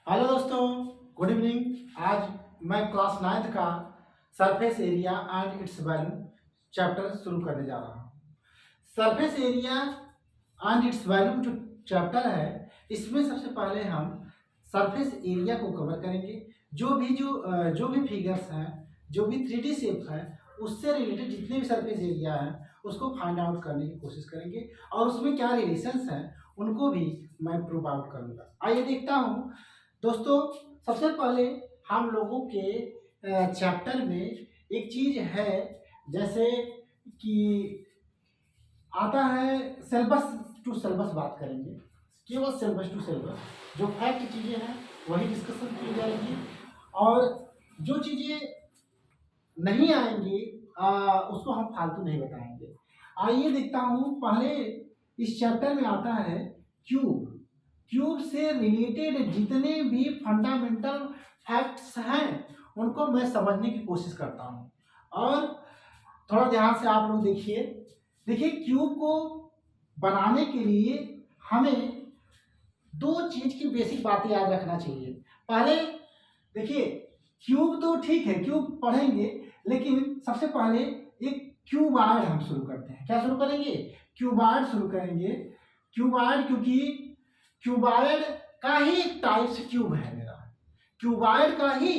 Hello दोस्तों, good evening. आज मैं क्लास 9th का surface area and it's value chapter शुरू करने जा रहा हूँ। Surface area and it's value जो चैप्टर है, इसमें सबसे पहले हम सरफेस एरिया को कवर करेंगे। जो भी फिगर्स हैं, जो भी 3D शेप है, उससे रिलेटेड जितने भी सरफेस एरिया हैं उसको फाइंड आउट करने की कोशिश करेंगे और उसमें क्या रिलेशंस हैं उनको भी मैं प्रूव आउट करूँगा। आइए देखता हूँ दोस्तों। सबसे पहले हम लोगों के चैप्टर में एक चीज है, जैसे कि आता है सिलेबस टू सिलेबस। बात करेंगे केवल सिलेबस टू सिलेबस। जो फैक्ट चीजें हैं वही डिस्कशन की जाएगी और जो चीजें नहीं आएंगी उसको हम फालतू नहीं बताएंगे। आइए देखता हूँ। पहले इस चैप्टर में आता है क्यूब। क्यूब से रिलेटेड जितने भी फंडामेंटल फैक्ट्स हैं उनको मैं समझने की कोशिश करता हूँ। और थोड़ा ध्यान से आप लोग देखिए क्यूब को बनाने के लिए हमें दो चीज की बेसिक बातें याद रखना चाहिए। पहले देखिए, क्यूब तो ठीक है, क्यूब पढ़ेंगे, लेकिन सबसे पहले एक क्यूबॉइड हम शुरू करते हैं। क्या शुरू करेंगे? क्यूबॉइड शुरू करेंगे। क्यूबॉइड, क्योंकि क्यूबॉइड का ही एक टाइप्स क्यूब है मेरा। क्यूबॉइड का ही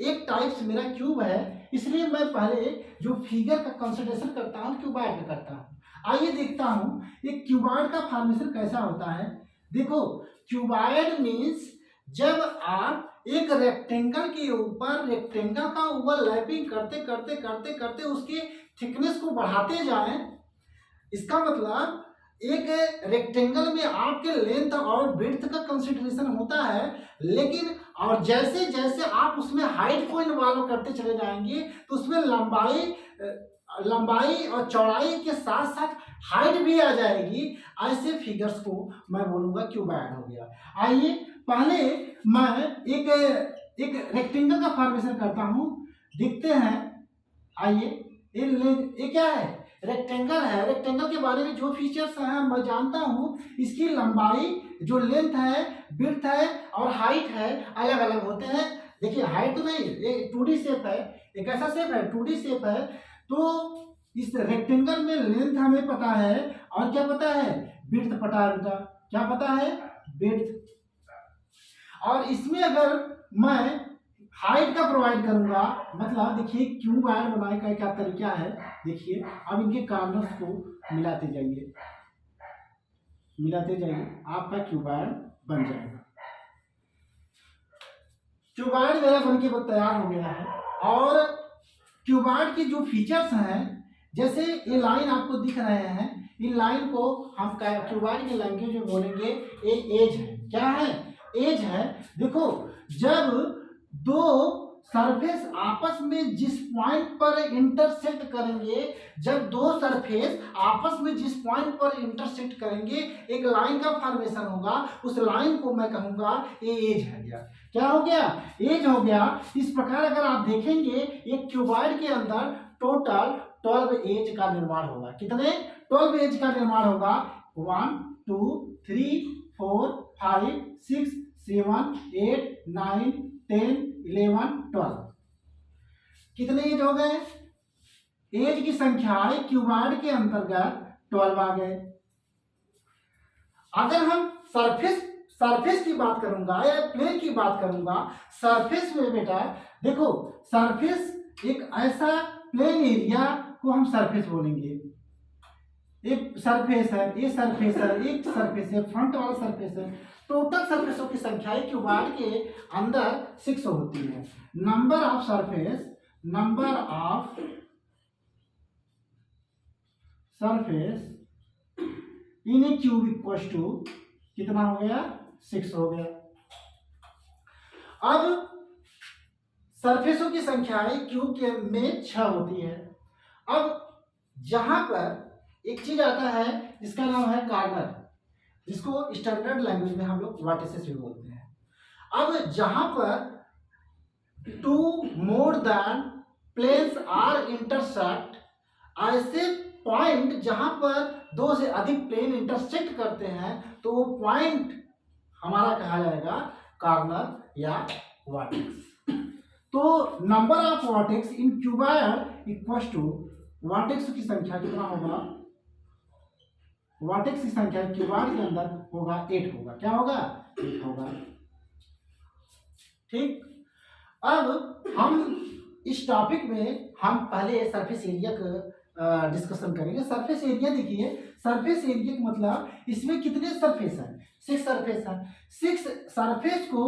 एक टाइप्स मेरा क्यूब है, इसलिए मैं पहले जो फिगर का कंसिडरेशन करता हूँ क्यूबॉइड का करता हूँ। आइए देखता हूँ एक क्यूबॉइड का फॉर्मेशन कैसा होता है। देखो, क्यूबॉइड मीन्स जब आप एक रेक्टेंगल के ऊपर रेक्टेंगल का ओवरलैपिंग करते करते करते करते उसके थिकनेस को बढ़ाते जाएं, इसका मतलब एक रेक्टेंगल में आपके लेंथ और ब्रेड्थ का कंसिडरेशन होता है, लेकिन और जैसे जैसे आप उसमें हाइट को इन्वॉल्व करते चले जाएंगे तो उसमें लंबाई और चौड़ाई के साथ साथ हाइट भी आ जाएगी। ऐसे फिगर्स को मैं बोलूंगा क्यूबॉइड हो गया। आइए पहले मैं एक रेक्टेंगल का फॉर्मेशन करता हूं, देखते हैं। आइए, ये क्या है? रेक्टेंगल है। रेक्टेंगल के बारे में जो फीचर्स हैं मैं जानता हूं। इसकी लंबाई, जो लेंथ है, विड्थ है और हाइट है, अलग अलग होते हैं। देखिए, हाइट तो नहीं, ये 2D शेप है, एक ऐसा शेप है 2D शेप है। तो इस रेक्टेंगल में लेंथ हमें पता है और क्या पता है? विड्थ पता है बेटा। क्या पता है? विड्थ। और इसमें अगर मैं हाइट का प्रोवाइड करूंगा, मतलब देखिए क्यूबॉइड बनाने का क्या तरीका है। देखिए, अब इनके कॉर्नर्स को मिलाते जाइए, आपका क्यूबॉइड बन जाएगा। क्यूबॉइड मेरा बनके तैयार हो गया है। और क्यूबॉइड के जो फीचर्स हैं, जैसे ये लाइन आपको दिख रहे हैं, इन लाइन को हम क्यूबॉइड की लैंग्वेज में बोलेंगे ये एज है। क्या है? एज है। देखो, जब दो सरफेस आपस में जिस पॉइंट पर इंटरसेक्ट करेंगे, जब दो सरफेस आपस में जिस पॉइंट पर इंटरसेक्ट करेंगे, एक लाइन का फॉर्मेशन होगा। उस लाइन को मैं कहूंगा ये एज है। गया क्या हो गया? एज हो गया। इस प्रकार अगर आप देखेंगे एक क्यूबॉइड के अंदर टोटल 12 एज का निर्माण होगा। कितने? 12 एज का निर्माण होगा। 1 2 3 4 5 6 7 8 9 10 11 12। कितने एज हो गए? एज की संख्याएं क्यूबॉइड के अंतर्गत 12 आ गए। अगर हम सरफेस की बात करूंगा या प्लेन की बात करूंगा, सरफेस में बेटा देखो, सरफेस एक ऐसा प्लेन एरिया को हम सरफेस बोलेंगे। एक सरफेस है, ये सरफेस है, एक सरफेस है, फ्रंट वाला सरफेस है। टोटल सरफेसों की संख्या क्यूबॉइड के अंदर 6 होती है। Number of surface in a cube equal to कितना हो गया? 6 हो गया। अब सरफेसों की संख्याएं क्यूब के में 6 होती है। अब जहां पर एक चीज आता है जिसका नाम है कॉर्नर, जिसको स्टैंडर्ड लैंग्वेज में हम लोग वर्टिसेस भी बोलते हैं। अब जहां पर 2 more than planes are intersect, ऐसे पॉइंट जहां पर 2 से अधिक प्लेन इंटरसेक्ट करते हैं, तो वो पॉइंट हमारा कहा जाएगा कॉर्नर या वर्टेक्स। तो number of vertex in cuboid equal to vertex की संख्या कितना होगा, वर्टेक्स की संख्या क्यूबॉइड के अंदर होगा 8 होगा। क्या होगा? 8 होगा। ठीक, अब हम इस टॉपिक में हम पहले सरफेस एरिया का डिस्कशन करेंगे। सरफेस एरिया देखिए, सरफेस एरिया का मतलब इसमें कितने सरफेस हैं? 6 सरफेस हैं। 6 सरफेस को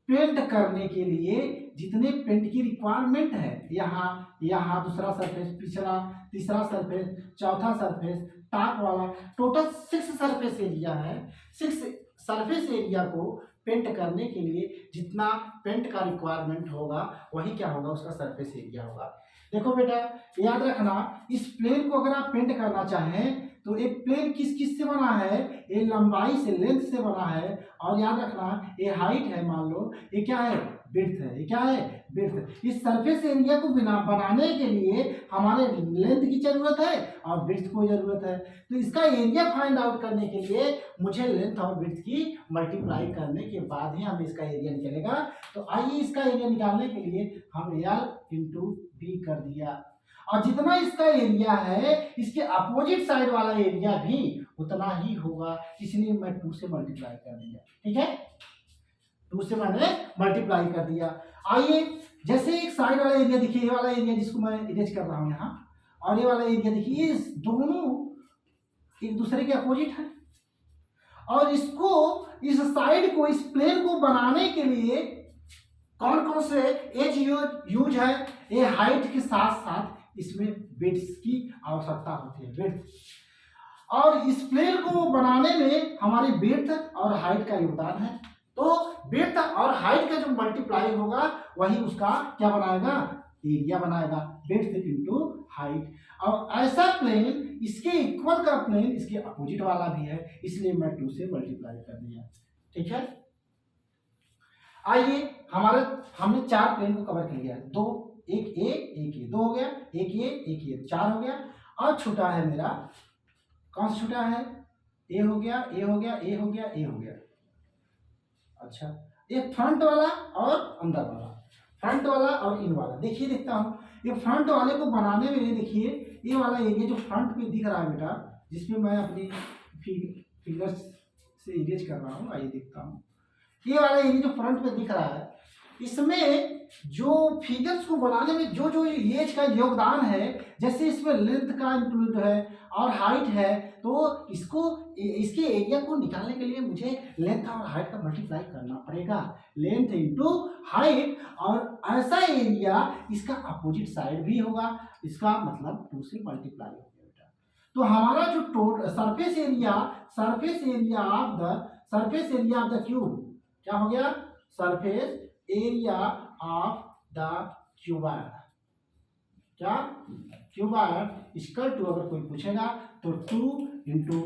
पेंट करने के लिए जितने पेंट की रिक्वायरमेंट है, यहाँ दूसरा सरफेस, पिछला तीसरा सरफेस, चौथा सरफेस, टॉप वाला, टोटल 6 सरफेस एरिया है। 6 सरफेस एरिया को पेंट करने के लिए जितना पेंट का रिक्वायरमेंट होगा वही क्या होगा, उसका सरफेस एरिया होगा। देखो बेटा, याद रखना, इस प्लेन को अगर आप पेंट करना चाहें तो एक प्लेन किस किस से बना है? ये लंबाई से, लेंथ से बना है। और याद रखना, ये हाइट है, मान लो ये क्या है? विड्थ है। ये क्या है? विड्थ। इस सरफेस एरिया को बनाने के लिए हमारे लेंथ की जरूरत है और विड्थ को जरूरत है। तो इसका एरिया फाइंड आउट करने के लिए मुझे लेंथ और विड्थ की मल्टीप्लाई करने के बाद ही हमें इसका एरिया निकलेगा। तो आइए इसका एरिया निकालने के लिए हम L इंटू बी कर दिया, और जितना इसका एरिया है इसके अपोजिट साइड वाला एरिया भी उतना ही होगा, इसलिए मैं 2 से मल्टीप्लाई कर दिया। ठीक है, 2 से मैंने मल्टीप्लाई कर दिया। आइए, जैसे एक साइड वाला एरिया देखिए, ये वाला एरिया जिसको मैं इरेज कर रहा हूं यहाँ, और ये वाला एरिया देखिए, ये दोनों एक दूसरे के अपोजिट है। और इसको, इस साइड को, इस प्लेन को बनाने के लिए कौन कौन से एज यूज है? ये हाइट के साथ साथ इसमें विड्थ की आवश्यकता होती है, विड्थ। और इस प्लेन को बनाने में हमारी विड्थ और हाइट का योगदान है। तो विड्थ और हाइट का जो मल्टीप्लाई होगा वही उसका क्या बनाएगा? एरिया बनाएगा, विड्थ इंटू हाइट। और ऐसा प्लेन, इसके इक्वल का प्लेन इसके अपोजिट वाला भी है, इसलिए मैं 2 से मल्टीप्लाई कर दिया। ठीक है, आइए, हमने 4 प्लेन को कवर कर लिया, 2, एक ए 2 हो गया, एक ये 4 हो गया। और छूटा है मेरा, कौन सा छूटा है? ए हो गया, ए हो गया, ए हो गया, ए हो गया। अच्छा, एक फ्रंट वाला और अंदर वाला, फ्रंट वाला और इन वाला। देखिए, देखता हूँ, ये फ्रंट वाले को बनाने में देखिए, ये वाला एरिया जो फ्रंट में दिख रहा है बेटा, जिसमें मैं अपनी फिंगर्स से इरेज कर रहा हूँ, आइए देखता हूँ। ये वाला एरिया जो फ्रंट में दिख रहा है, इसमें जो फिगर्स को बनाने में जो जो एज का योगदान है, जैसे इसमें लेंथ का इंक्लूड है और हाइट है, तो इसके एरिया को निकालने के लिए मुझे लेंथ और हाइट का मल्टीप्लाई करना पड़ेगा, लेंथ इंटू हाइट। और ऐसा एरिया इसका अपोजिट साइड भी होगा, इसका मतलब 2 से मल्टीप्लाई हो गया बेटा। तो हमारा जो total surface area of the cube क्या हो गया? Surface area of the cuboid, क्या? क्यूबॉइड इक्वल टू, अगर कोई पूछेगा तो 2 into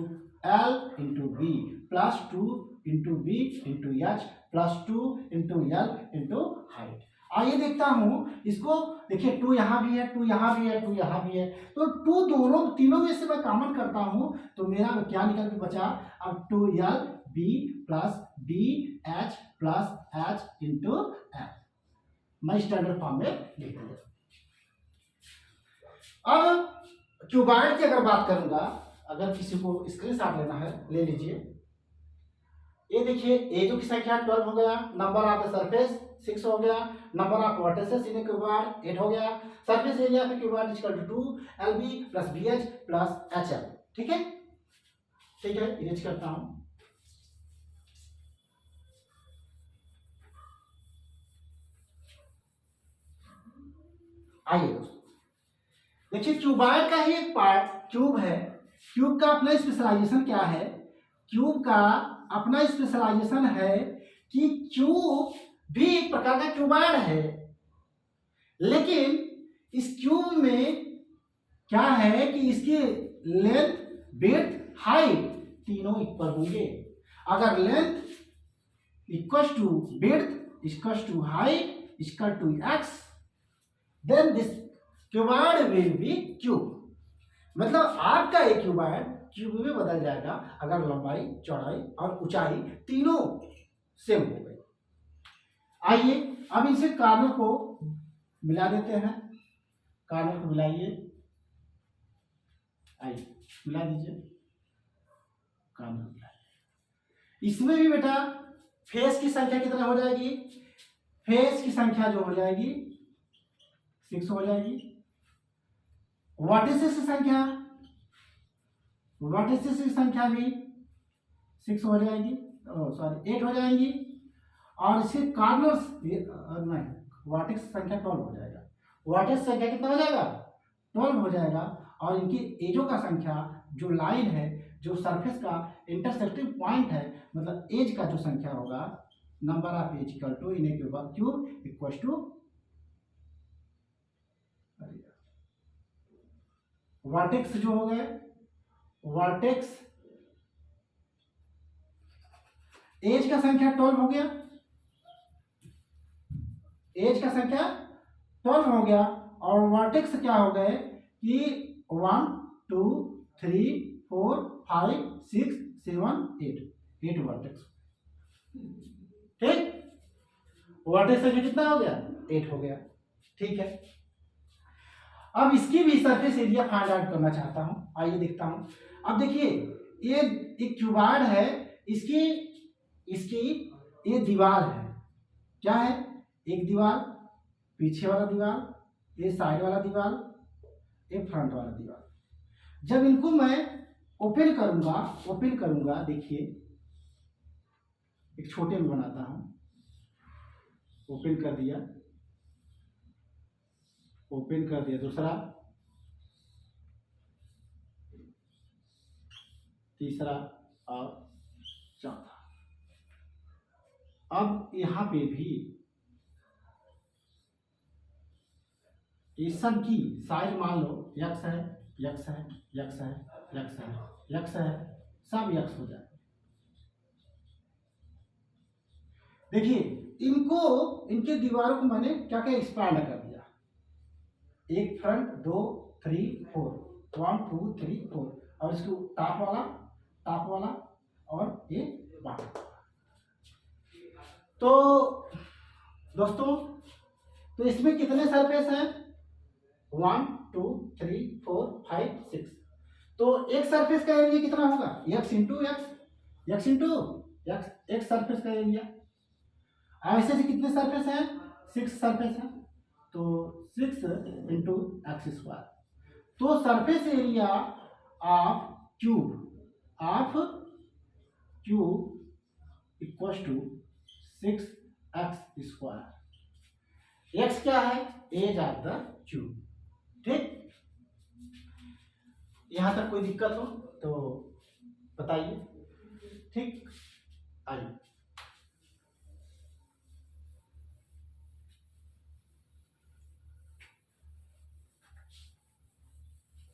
L into B plus 2 into B into H plus 2 into L into height. आइए देखता हूं इसको, देखिए 2 यहाँ भी है, 2 यहाँ भी है, 2 यहाँ भी है, तो 2 तीनों में से मैं कॉमन करता हूं तो मेरा क्या निकल के बचा? अब 2l B plus B H plus H into L, मैं स्टैंडर्ड फॉर्म में लिख दिया। अब क्यूबॉइड की अगर बात करूंगा, अगर किसी को स्क्रीनशॉट लेना है ले लीजिए। ये देखिए, ए जो की संख्या 12 हो गया, नंबर ऑफ द सरफेस 6 हो गया, number of vertices in cuboid 8 हो गया, surface area of cuboid is equal to 2 LB plus BH plus HL. ठीक है, ठीक है, इरेज करता हूं। आइए दोस्तों, देखिए क्यूबॉइड का ही एक पार्ट क्यूब है। क्यूब का अपना स्पेशलाइजेशन क्या है? क्यूब का अपना स्पेशलाइजेशन है कि क्यूब भी एक प्रकार का क्यूबॉइड है, लेकिन इस क्यूब में क्या है कि इसकी लेंथ, विड्थ, हाइट तीनों इक्वल होंगे। अगर length equal to width equal to height equal to X, then this cuboid will be cube। मतलब आपका एक क्यूबॉइड क्यूब में बदल जाएगा अगर लंबाई, चौड़ाई और ऊंचाई तीनों सेम हो गई। आइए अब इसे कॉर्नर को मिला देते हैं, कॉर्नर को मिलाइए, आइए मिला दीजिए, कॉर्नर मिलाइए। इसमें भी बेटा फेस की संख्या कितना हो जाएगी, फेस की संख्या जो हो जाएगी 6 हो जाएगी। वर्टिसेस की संख्या, वर्टिसेस की संख्या भी 6 हो जाएगी, सॉरी 8 हो जाएंगी। और इसके कॉर्नर्स नहीं, वर्टेक्स संख्या 12 हो जाएगा। वर्टेक्स संख्या कितना हो जाएगा, 12 हो जाएगा। और इनकी एजों का संख्या, जो लाइन है, जो सरफेस का इंटरसेक्टिंग पॉइंट है, मतलब एज का जो संख्या होगा, number of edge equal to in a cube equal to vertex जो हो गए, वर्टेक्स एज का संख्या 12 हो गया, एज का संख्या 12 हो गया। और वर्टेक्स क्या हो गए कि 1 2 3 4 5 6 7 8 वर्टेक्स, ठीक। वर्टेक्स संख्या कितना हो गया, 8 हो गया, ठीक है। अब इसकी भी सरफेस एरिया फाइंड आउट करना चाहता हूं, आइए देखता हूं। अब देखिए ये एक क्यूबॉइड है, इसकी इसकी ये दीवार है, क्या है, एक दीवार, पीछे वाला दीवार, ये साइड वाला दीवार, ये फ्रंट वाला दीवार। जब इनको मैं ओपन करूंगा, देखिए एक छोटे में बनाता हूं, ओपन कर दिया, दूसरा, तीसरा और चौथा। अब यहां पे भी ये सब की साइज मान लो यक्स है, यक्स है, यक्स है, यक्स है, यक्स है, सब यक्स हो जाए। देखिए इनको, इनके दीवारों को मैंने क्या क्या एक्सपांड कर दिया, एक फ्रंट, 2 3 4, 1 2 3 4, और इसको टॉप वाला और ये बॉटम। तो दोस्तों, तो इसमें कितने सरफेस हैं, 1 2 3 4 5 6। तो एक सरफेस का एरिया कितना होगा, x into x into x, एक सरफेस का एरिया। ऐसे से कितने सरफेस हैं, 6 सरफेस हैं, तो 6 इंटू एक्स स्क्वायर। तो surface area of cube equal to 6x square. X क्या है, एज ऑफ द क्यूब, ठीक। यहां तक कोई दिक्कत हो तो बताइए, ठीक। आइए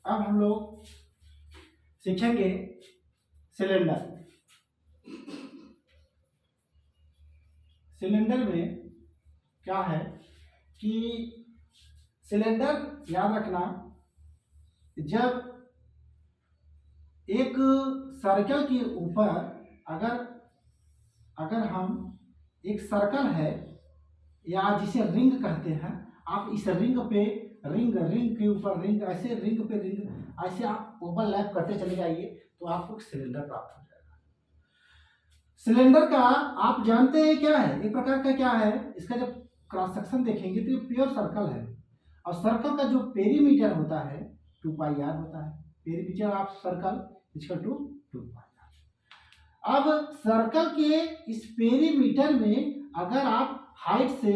अब हम लोग सीखेंगे सिलेंडर। सिलेंडर में क्या है कि सिलेंडर याद रखना, जब एक सर्कल के ऊपर अगर हम, एक सर्कल है या जिसे रिंग कहते हैं, आप इस रिंग पे रिंग के ऊपर रिंग, ऐसे रिंग पे रिंग, ऐसे आप ओवरलैप करते चले जाइए तो आपको सिलेंडर प्राप्त हो जाएगा। सिलेंडर का आप जानते हैं क्या है, एक प्रकार का क्या है, इसका जब क्रॉस सेक्शन देखेंगे तो ये प्योर सर्कल है। और सर्कल का जो पेरीमीटर होता है 2πr होता है, perimeter of circle equal to 2πr। अब सर्कल के इस पेरीमीटर में अगर आप हाइट से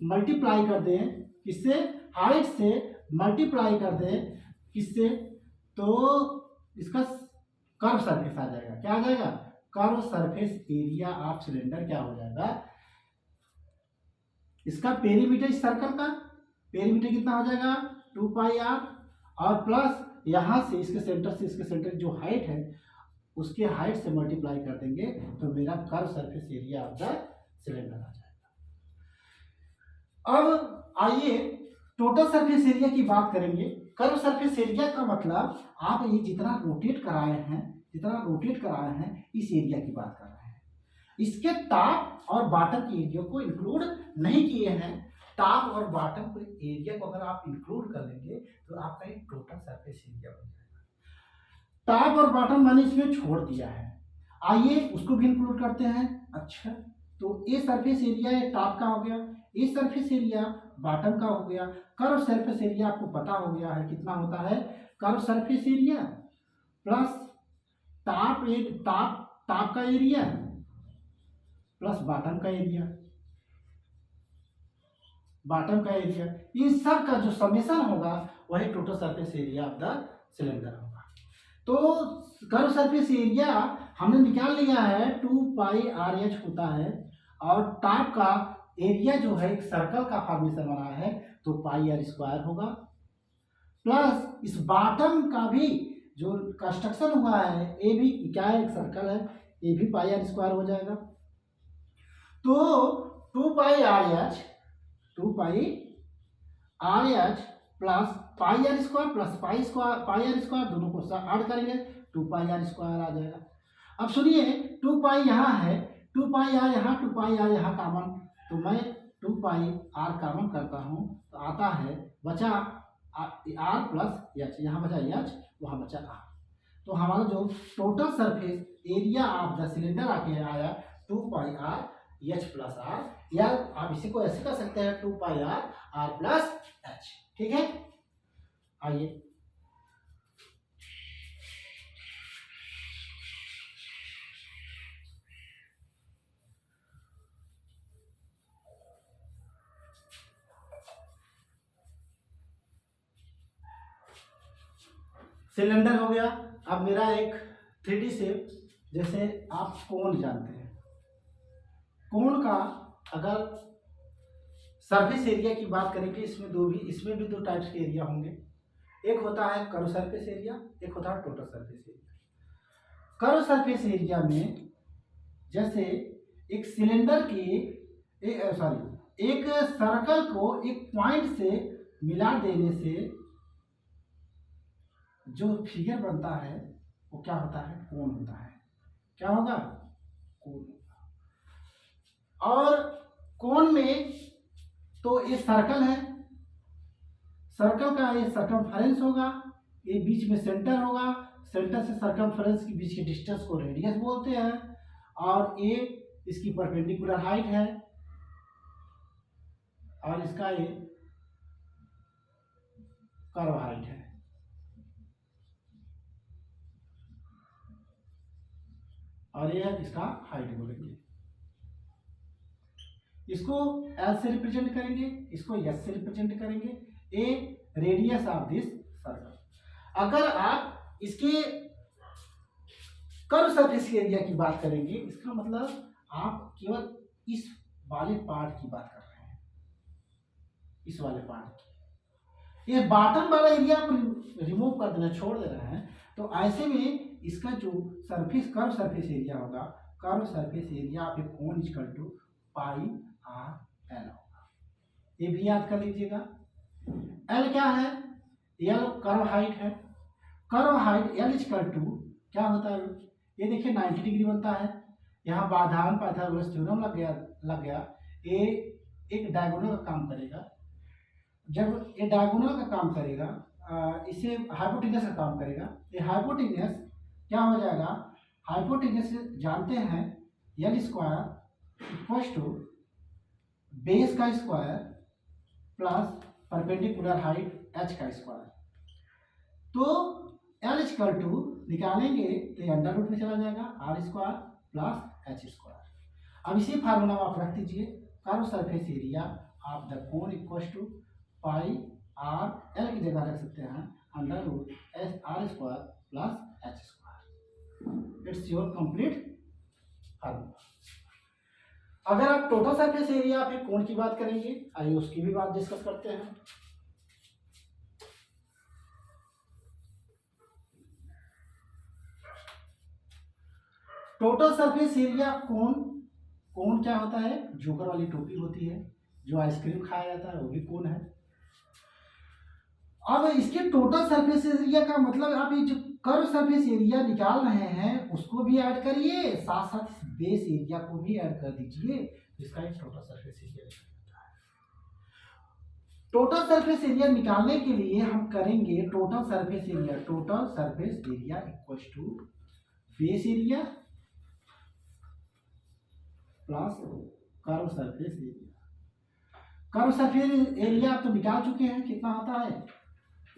मल्टीप्लाई कर दें, किससे, हाइट से मल्टीप्लाई कर दें, किससे, तो इसका कर्व सरफेस आ जाएगा। क्या आ जाएगा, curve surface area of cylinder क्या हो जाएगा, इसका पेरीमीटर, इस सर्कल का पेरीमीटर कितना हो जाएगा 2πr, और प्लस यहां से इसके सेंटर जो हाइट है उसके हाइट से मल्टीप्लाई कर देंगे तो मेरा curve surface area of the cylinder आ जाएगा। अब आइए टोटल सरफेस एरिया की बात करेंगे। कर्व सरफेस एरिया का मतलब आप ये जितना रोटेट कराए हैं इस एरिया की बात कर रहे हैं। इसके टॉप और बॉटम के एरिया को इंक्लूड नहीं किए हैं। टॉप और बॉटम के एरिया को अगर आप इंक्लूड कर लेंगे तो आपका एक टोटल सरफेस एरिया बन जाएगा। टॉप और बॉटम मैंने इसमें छोड़ दिया है, आइए उसको भी इंक्लूड करते हैं। अच्छा, तो ये सरफेस एरिया ये टॉप का हो गया, ये सरफेस एरिया बॉटम का हो गया। कर्व सरफेस एरिया आपको पता हो गया है कितना होता है। Curve surface area plus top का एरिया प्लस बॉटम का एरिया, इन सब का जो समेशन होगा वही total surface area of the cylinder होगा। तो कर्व सरफेस एरिया हमने निकाल लिया है 2πr(h) होता है, और टॉप का एरिया जो है एक सर्कल का फॉर्मेशन बना है तो πr² होगा, प्लस इस बॉटम का भी जो कंस्ट्रक्शन हुआ है ये भी क्या है, एक सर्कल है, ये भी πr² हो जाएगा। तो 2πr(h) plus πr² plus πr² दोनों को ऐड करेंगे 2πr² आ जाएगा। अब सुनिए 2π यहाँ है, 2πr यहाँ, 2πr यहाँ कॉमन, तो मैं 2πr कॉमन करता हूँ तो आता है बचा r प्लस h, यहाँ बचा h, वहाँ बचा r। तो हमारा जो total surface area of the cylinder आके आया 2πr(h) प्लस r, या आप इसी को ऐसे कर सकते हैं 2πr प्लस h। ठीक है, आइए सिलेंडर हो गया। अब मेरा एक 3D शेप, जैसे आप कोन जानते हैं, कोन का अगर सरफेस एरिया की बात करेंगे इसमें भी दो टाइप्स के एरिया होंगे। एक होता है कर्व सरफेस एरिया, एक होता है total surface area. Curve surface area में जैसे एक सिलेंडर के एक सर्कल को एक पॉइंट से मिला देने से जो फिगर बनता है वो क्या होता है, कोण होता है। क्या होगा, कोण होगा। और कोण में तो ये सर्कल है, सर्कल का ये सर्कमफेरेंस होगा, ये बीच में सेंटर होगा, सेंटर से सर्कमफेरेंस के बीच के डिस्टेंस को रेडियस बोलते हैं, और ये इसकी परपेंडिकुलर हाइट है, और इसका ये कर्व हाइट है। और ये इसका हाइट बोलेंगे। इसको L से रिप्रेजेंट करेंगे, इसको S से रिप्रेजेंट करेंगे। ए रेडियस ऑफ दिस सर्कल। अगर आप इसके कर्व सरफेस एरिया की बात करेंगे, इसका मतलब आप केवल इस वाले पार्ट की बात कर रहे हैं, इस वाले पार्ट की। ये बॉटम वाला एरिया आप रिमूव कर देना, छोड़ दे रहे हैं, तो ऐसे में इसका जो सरफेस कर्व सरफेस एरिया होगा, curve surface area of a cone equal to πr(l) होगा। ये भी याद कर लीजिएगा। L क्या है, L कर्व हाइट है। Curve height L equal to क्या होता है, ये देखिए 90 डिग्री बनता है। यहाँ बाधान पाइथागोरस थ्योरम लग गया। ये एक डायगोनल का काम करेगा। जब ये डायगोनल का काम करेगा, इसे हाइपोटेनस का काम करेगा। ये हाइपोटेनस क्या हो जाएगा, हाइपोटेनस जानते हैं L² इक्वल टू बेस का square plus perpendicular height h का स्क्वायर। तो L इक्वल टू निकालेंगे तो अंडर रूट में चला जाएगा, r² प्लस h²। अब इसी फार्मूला में आप रख दीजिए, curve surface area of the cone equal to πr(l) की जगह रख सकते हैं under root r² plus h²। It's your complete formula. अगर आप टोटल सरफेस एरिया ऑफ एक कोण की बात करेंगे, आइए उसकी भी बात डिस्कस करते हैं। टोटल सरफेस एरिया कोण, कोण क्या होता है, जोकर वाली टोपी होती है, जो आइसक्रीम खाया जाता है वो भी कोण है। अब इसके टोटल सरफेस एरिया का मतलब आप ये जो कर्व सरफेस एरिया निकाल रहे हैं उसको भी ऐड करिए, साथ साथ बेस एरिया को भी ऐड कर दीजिए, जिसका एक टोटल सरफेस एरिया निकलता है। टोटल सरफेस एरिया निकालने के लिए हम करेंगे total surface area equals to base area plus curve surface area. Curve surface area आप तो निकाल चुके हैं, कितना होता है,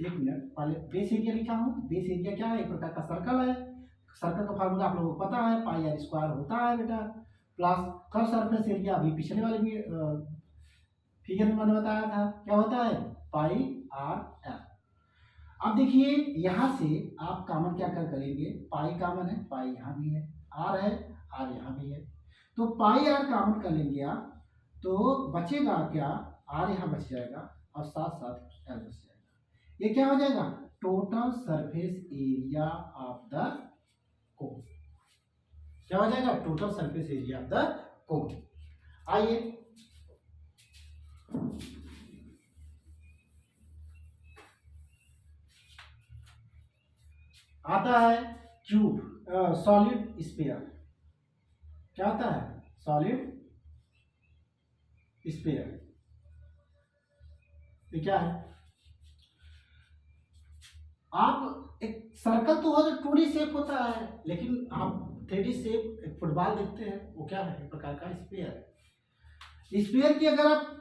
एक मिनट, पहले बेस एरिया लिखा हूं। बेस एरिया क्या है, एक प्रकार का सर्कल है, सर्कल का फार्मूला आप लोगों को पता है, पाई आर स्क्वायर होता है बेटा, प्लस कर्व सरफेस एरिया अभी पिछले वाले भी फिगर में मैंने बताया था, क्या होता है, पाई आर एल। अब देखिए यहां से आप कॉमन क्या करेंगे, पाई कॉमन है, पाई यहाँ भी है, आर है, आर यहाँ भी है, तो पाई आर कॉमन कर लेंगे आप, तो बचेगा क्या, आर यहाँ बच जाएगा और साथ साथ एल बच जाएगा। ये क्या हो जाएगा, total surface area of the कोन। क्या हो जाएगा, total surface area of the कोन। आइए आता है क्यूब, सॉलिड स्फीयर। क्या आता है, सॉलिड स्फीयर। ये क्या है, आप एक सर्कल तो हो जो 2D शेप होता है, लेकिन आप 3D शेप एक फुटबॉल देखते हैं, वो क्या है, एक प्रकार का स्फीयर है। स्फीयर की अगर आप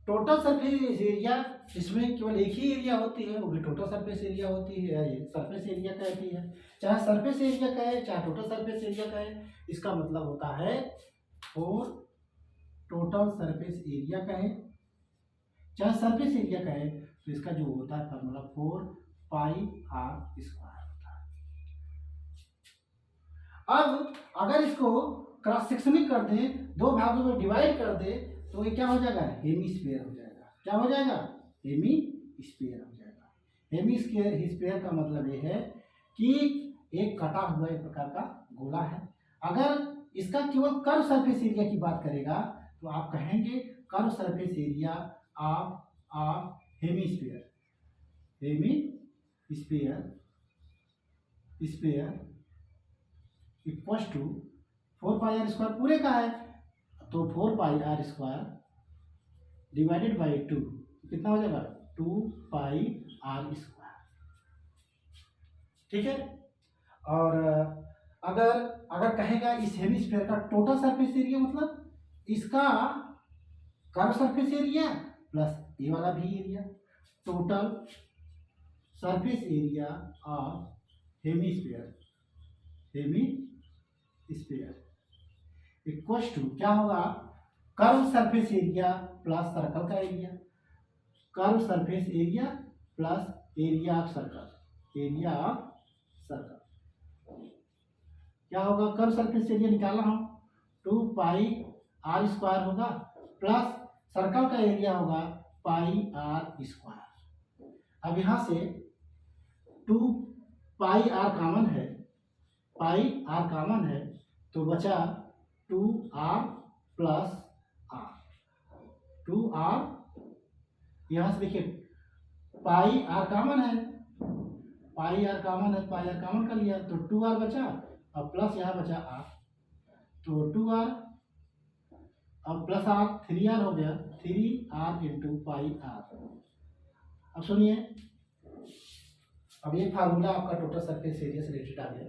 टोटल सरफेस एरिया, इसमें केवल एक ही एरिया होती है, वो भी टोटल सरफेस एरिया होती है, ये सरफेस एरिया कहती है। चाहे सरफेस एरिया कहे चाहे टोटल सरफेस एरिया कहे, इसका मतलब होता है 4 टोटल सरफेस एरिया कहे चाहे सरफेस एरिया कहे, तो इसका जो होता है फॉर्मूला 4 पाई आर स्क्वायर होता है। अब अगर इसको क्रॉस सेक्शनिंग कर दें, दो भागों में डिवाइड कर दे, तो ये क्या हो जाएगा, हेमीस्फीयर हो जाएगा। क्या हो जाएगा, हेमीस्फीयर हो जाएगा। हेमीस्फीयर का मतलब ये है कि एक कटा हुआ एक प्रकार का गोला है। अगर इसका केवल कर्व सरफेस एरिया की बात करेगा तो आप कहेंगे curve surface area of hemisphere equals to 4 pi R square, पूरे का है तो 4 pi R square divided by 2, कितना हो जाएगा, 2 पाई आर स्क्वायर। ठीक है। और अगर कहेगा इस हेमीस्फीयर का टोटल सरफेस एरिया, मतलब इसका कर्व सरफेस एरिया प्लस ये वाला भी area, total surface area of hemisphere equals to क्या होगा, curve surface area plus circle का area, curve surface area plus area of circle, क्या होगा, कर्व सरफेस एरिया निकाला हम 2 पाई आर स्क्वायर होगा, प्लस सर्कल का एरिया होगा पाई आर स्क्वायर। अब यहां से 2 पाई आर कॉमन है, तो बचा 2r प्लस आर, 2r, यहां से देखिए पाई आर कॉमन है, पाई आर कॉमन कर लिया तो 2r बचा, और प्लस यहाँ बचा r, तो 2r और प्लस r 3r हो गया, 3r इंटू पाई आर। अब सुनिए, अब ये फार्मूला आपका टोटल सरफेस एरिया से रिलेटेड आ गया।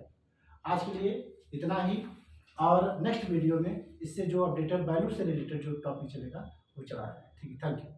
आज के लिए इतना ही, और नेक्स्ट वीडियो में इससे जो अपडेटेड वैल्यू से रिलेटेड जो टॉपिक चलेगा वो चला है। ठीक है, थैंक यू।